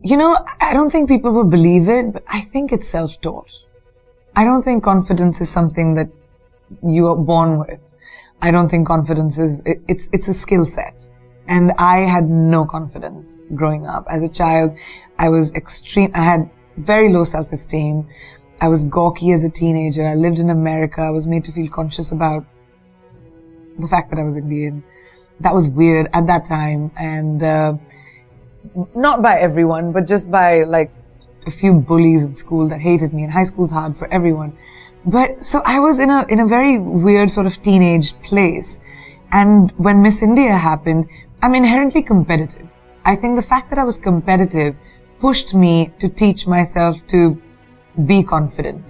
I don't think people will believe it, but I think it's self-taught. I don't think confidence is something that you are born with. I don't think confidence it's a skill set. And I had no confidence growing up. As a child, I had very low self-esteem. I was gawky as a teenager. I lived in America. I was made to feel conscious about the fact that I was Indian. That was weird at that time. And, not by everyone, but just by like a few bullies in school that hated me. And high school's hard for everyone. But so I was in a very weird sort of teenage place. And when Miss India happened, I'm inherently competitive. I think the fact that I was competitive pushed me to teach myself to be confident.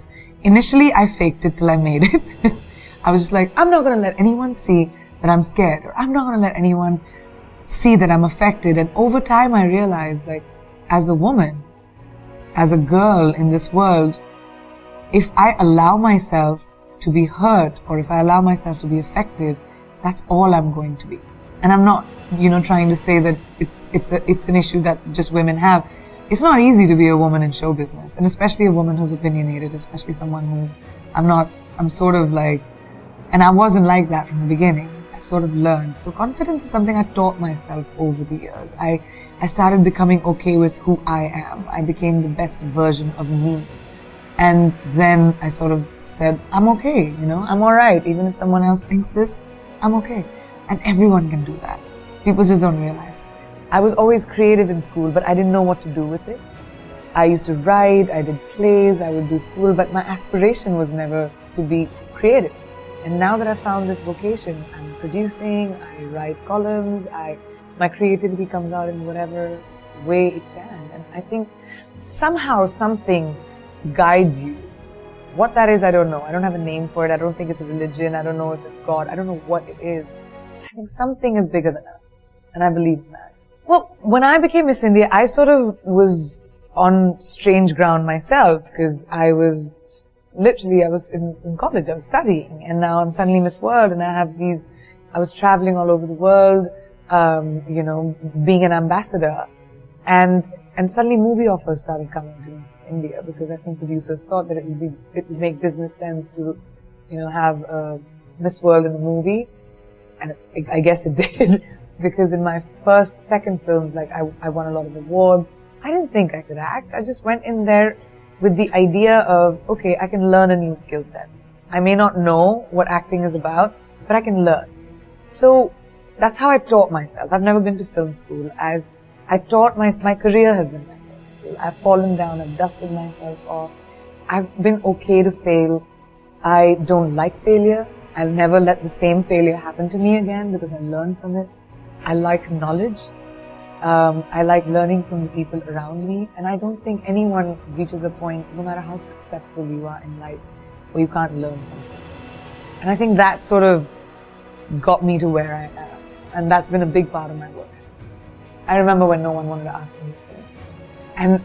Initially, I faked it till I made it. I was just like, I'm not going to let anyone see that I'm scared, or I'm not going to let anyone see that I'm affected. And over time, I realized, like, as a woman, as a girl in this world, if I allow myself to be hurt, or if I allow myself to be affected, that's all I'm going to be. And I'm not, trying to say that it's an issue that just women have. It's not easy to be a woman in show business, and especially a woman who's opinionated, especially someone who I'm sort of like, and I wasn't like that from the beginning. I sort of learned. So confidence is something I taught myself over the years. I started becoming okay with who I am. I became the best version of me. And then I sort of said, I'm okay, I'm alright. Even if someone else thinks this, I'm okay. And everyone can do that. People just don't realize. I was always creative in school, but I didn't know what to do with it. I used to write, I did plays, I would do school, but my aspiration was never to be creative. And now that I've found this vocation, I'm producing, I write columns, my creativity comes out in whatever way it can. And I think somehow something guides you. What that is, I don't know. I don't have a name for it. I don't think it's a religion. I don't know if it's God. I don't know what it is. I think something is bigger than us. And I believe in that. Well, when I became Miss India, I sort of was on strange ground myself, because I was in college, I was studying, and now I'm suddenly Miss World, and I was traveling all over the world, being an ambassador, and suddenly movie offers started coming to me from India, because I think producers thought that it would make business sense to, have Miss World in the movie, and I guess it did. Because in my second films, like I won a lot of awards. I didn't think I could act. I just went in there with the idea of, okay, I can learn a new skill set. I may not know what acting is about, but I can learn. So that's how I taught myself. I've never been to film school. my career has been my film school. I've fallen down, I've dusted myself off. I've been okay to fail. I don't like failure. I'll never let the same failure happen to me again, because I learned from it. I like knowledge. I like learning from the people around me. And I don't think anyone reaches a point, no matter how successful you are in life, where you can't learn something. And I think that sort of got me to where I am. And that's been a big part of my work. I remember when no one wanted to ask me anything. And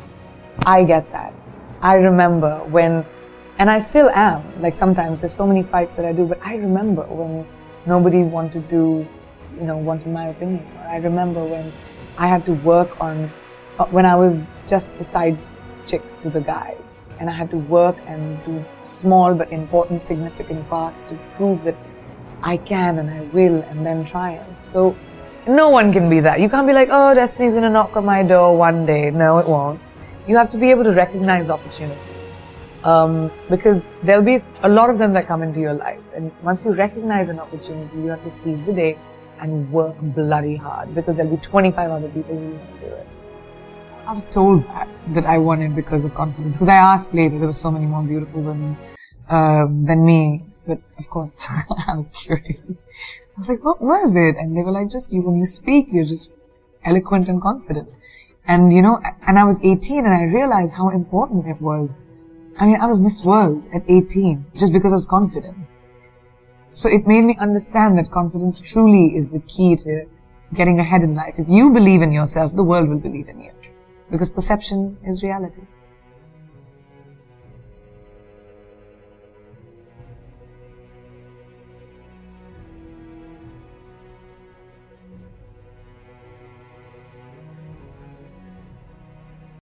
I get that. I remember when, and I still am, like sometimes there's so many fights that I do, but I remember when nobody wanted my opinion. Or I remember when I had to work on, when I was just the side chick to the guy, and I had to work and do small but important, significant parts to prove that I can and I will, and then triumph. So no one can be that. You can't be like, oh, destiny's gonna knock on my door one day. No, it won't. You have to be able to recognize opportunities. Because there'll be a lot of them that come into your life. And once you recognize an opportunity, you have to seize the day and work bloody hard, because there'll be 25 other people who want to do it. I was told that I won it because of confidence. Because I asked later, there were so many more beautiful women than me. But of course, I was curious. I was like, what was it? And they were like, just you, when you speak, you're just eloquent and confident. And and I was 18, and I realized how important it was. I mean, I was Miss World at 18, just because I was confident. So it made me understand that confidence truly is the key to getting ahead in life. If you believe in yourself, the world will believe in you. Because perception is reality.